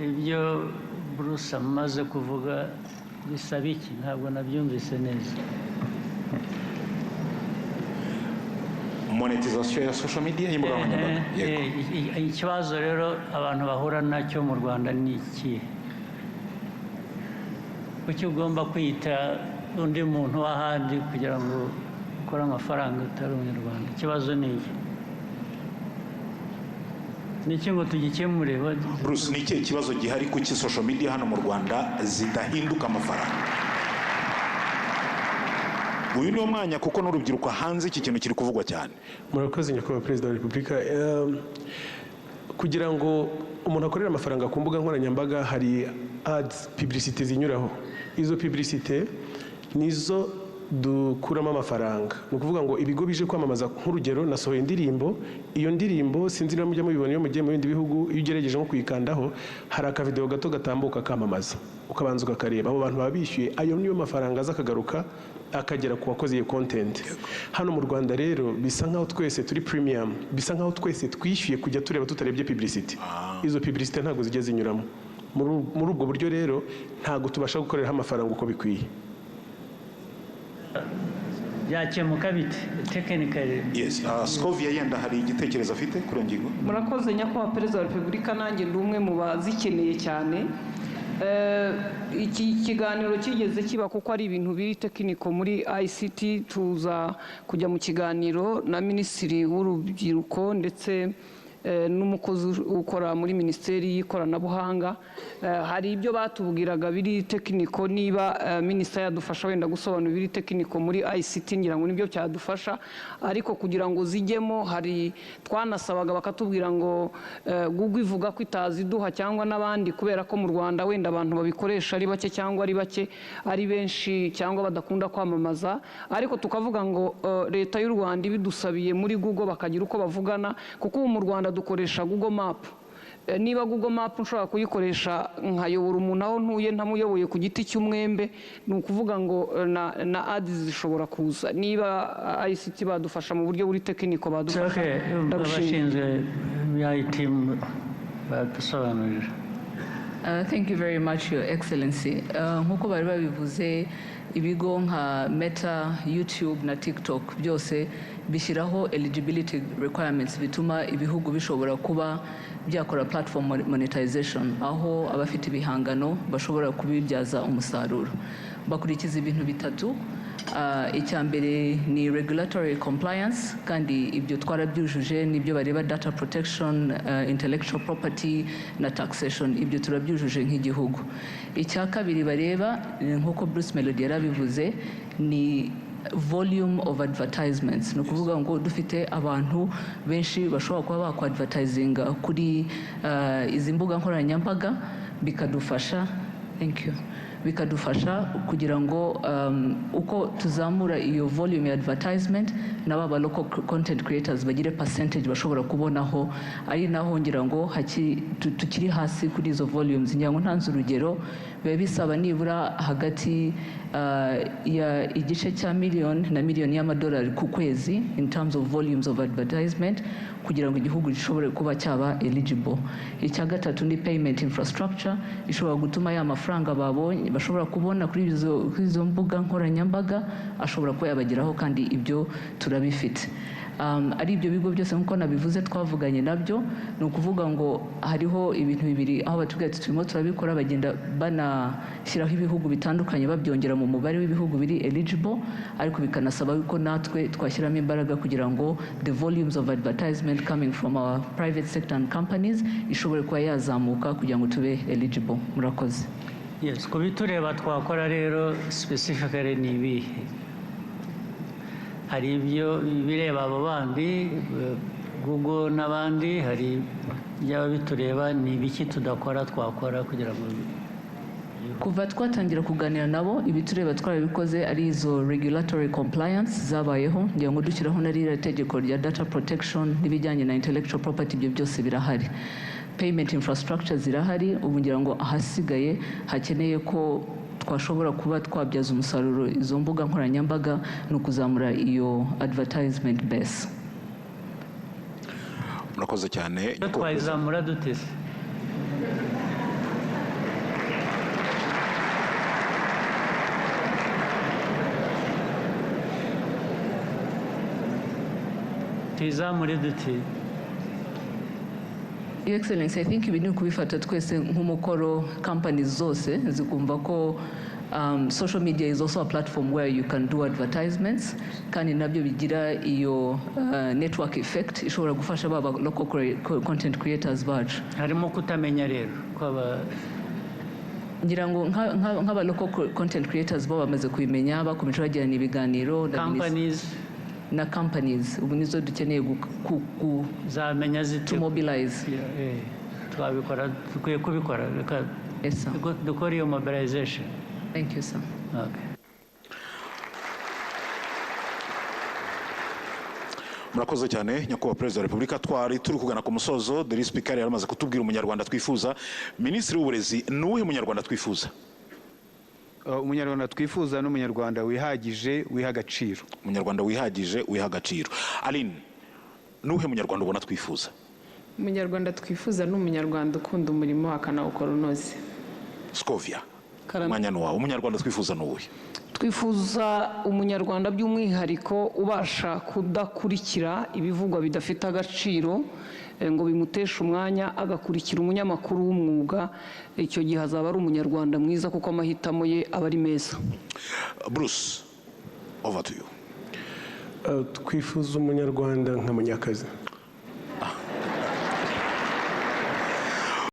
ibyo Bruce amaze kuvuga bisaba iki ntabwo nabyumvise neza. Monetization ya social media y'imbuga nkoranyambaga. Ikibazo rero abantu bahura nacyo mu Rwanda ni iki? Kuki ugomba kwita undi muntu w'ahandi kugira ngo ukore amafaranga utari umunyarwanda? Ikibazo ni iki? Niki ngo tugikemure? Bruce, ni ikihe kibazo gihari kuki social media hano mu Rwanda zidahinduka amafaranga? Uyu ni umwanya kuko n'urubyiruko hanze iki kintu kiri kuvugwa cyane. Murakoze nyakubahwa Perezida wa Repubulika. Kugira ngo umuntu akorere amafaranga ku mbuga nkoranyambaga hari ads, publicité zinyuraho. Izo publicité nizo dukuramo amafaranga. Ni ukuvuga ngo ibigo bije kwamamaza, nk'urugero nasohoye indirimbo, iyo ndirimbo sinzi niba mujya mubibona iyo mugiye mu bindi bihugu, iyo ugerageje nko kuyikandaho hari akavideo gato gatambuka kamamaza, ukabanza ukakareba, abo bantu baba bishyuye, ayo niyo mafaranga aza akagaruka akagera ku wakoze iyo content. Hano mu Rwanda rero bisa nkaho twese turi premium, bisa nkaho twese twishyuye kujya tureba tutarebye publicity. Izo publicity ntabwo zijya zinyuramo. Muri ubwo buryo rero ntabwo tubasha gukorera amafaranga uko bikwiye. Byakemuka bite technically? Yes, Scovia yenda hari igitekerezo afite kuri ngingo. Murakoze nyakubahwa Perezida wa Repubulika, nanjye ndi umwe mu bazikeneye cyane. Iki kiganiro kigeze kiba kuko ari ibintu biri tekiniko muri ICT. Tuza kujya mu kiganiro na Minisitiri w'Urubyiruko ndetse n'umukozi ukora muri Minisiteri y'Ikoranabuhanga. Hari ibyo batubwiraga biri tekiniko, niba Minisitiri yadufasha wenda gusobanura biri tekiniko muri ICT ngira ngo nibyo cyadufasha, ariko kugira ngo zijyemo hari twanasabaga bakatubwira ngo Google ivuga ko itaziduha cyangwa n'abandi, kubera ko mu Rwanda wenda abantu babikoresha ari bake cyangwa ari bake ari benshi cyangwa badakunda kwamamaza, ariko tukavuga ngo leta y'u Rwanda ibidusabiye muri Google bakagira uko bavugana, kuko ubu mu Rwanda dukoresha Google Map. Niba Google Map nshobora kuyikoresha nkayobora umuntu aho ntuye ntamuyoboye ku giti cy'umwembe, ni ukuvuga ngo na ads zishobora kuza. Niba ICT badufasha mu buryo buri tekiniko badufasha. Abashinzwe IT badusobanurira. Thank you very much, Your Excellency. Nkuko bari babivuze, ibigo nka Meta, YouTube na TikTok byose bishyiraho eligibility requirements bituma ibihugu bishobora kuba byakora platform monetization, aho abafite ibihangano bashobora kubibyaza umusaruro. Bakurikiza ibintu bitatu. Icya mbere ni regulatory compliance, kandi ibyo twarabyujuje, nibyo bareba data protection, intellectual property na taxation, ibyo turabyujuje nk'igihugu. Icya kabiri bareba nkuko Bruce Melody yarabivuze ni volume of advertisements. No kuvuga ngo dufite abantu benshi bashobora kuba bakwadvertisinga kuri izi mbuga nkoranyambaga, bikadufasha bikadufasha kugira ngo uko tuzamura iyo volume ya advertisement n'aba local content creators bagire percentage bashobora kubonaho, ari naho ngira ngo tukiri hasi kuri izo volumes. Ngira ngo ntanze urugero, biba bisaba nibura hagati ya igice cya miliyoni na miliyoni y'amadolari ku kwezi in terms of volumes of advertisement kugira ngo igihugu gishobore kuba cyaba eligible. Icya gatatu ni payment infrastructure, ishobora gutuma ya mafaranga babonye bashobora kubona kuri izo mbuga nkoranyambaga ashobora kuba yabageraho, kandi ibyo turabifite. Ari ibyo bigo byose nkuko nabivuze twavuganye nabyo, ni ukuvuga ngo hariho ibintu bibiri aho batubwira ati turimo turabikora, bagenda banashyiraho ibihugu bitandukanye babyongera mu mubare w'ibihugu biri eligible, ariko bikanasaba yuko natwe twashyiramo imbaraga kugira ngo the volumes of advertisement coming from our private sector and companies ishobore kuba yazamuka kugira ngo tube eligible. Murakoze. Yes, kubitureba twakora rero specifically ni ibihe? Hari ibyo bireba abo bandi Google n'abandi, hari byaba bitureba ni biki tudakora twakora kugira ngo kuva twatangira kuganira nabo ibitureba twarabikoze, ari izo regulatory compliance zabayeho, ngira ngo dushyiraho na ririya tegeko rya data protection n'ibijyanye na intellectual property, ibyo byose birahari. Payment infrastructure zirahari, ubu ngira ngo ahasigaye hakeneye ko twashobora kuba twabyaza umusaruro izo mbuga nkoranyambaga no kuzamura iyo advertisement base. Murakoze cyane. Twayizamura dutese tuyizamure duti. Your Excellency, I think ibi ni ukubifata twese nk'umukoro companies zose zikumva ko social media is also a platform where you can do advertisements kandi nabyo bigira iyo network effect ishobora gufasha baba local content creators bacu. Harimo kutamenya rero kwaba ngira ngo nk'aba local content creators bo bamaze kubimenya bakomeje bagirana ibiganiro na companies ubu nizo dukeneye zamenya zite to mobilize. Twabikora dukwiye kubikora reka dukora iyo mobilization. Thank you, sir. Okay. Murakoze cyane nyakubahwa Perezida wa Repubulika. Twari turi kugana ku musozo. The Speaker yaramaze kutubwira umunyarwanda twifuza. Minisitiri w'uburezi nuwe munyarwanda twifuza? Umunyarwanda twifuza n'umunyarwanda wihagije wiha agaciro. Umunyarwanda wihagije wiha agaciro. Aline, nuwe munyarwanda ubona twifuza? Umunyarwanda twifuza n'umunyarwanda ukunda umurimo akanawukora unoze. Scovia, mwanya wawe. Umunyarwanda twifuza nuwe? Twifuza umunyarwanda by'umwihariko ubasha kudakurikira ibivugwa bidafite agaciro ngo bimuteshe umwanya agakurikira umunyamakuru w'umwuga. Icyo gihe azaba ari umunyarwanda mwiza kuko amahitamo ye aba ari meza. Bruce, over to you. Twifuza umunyarwanda nka munyakazi.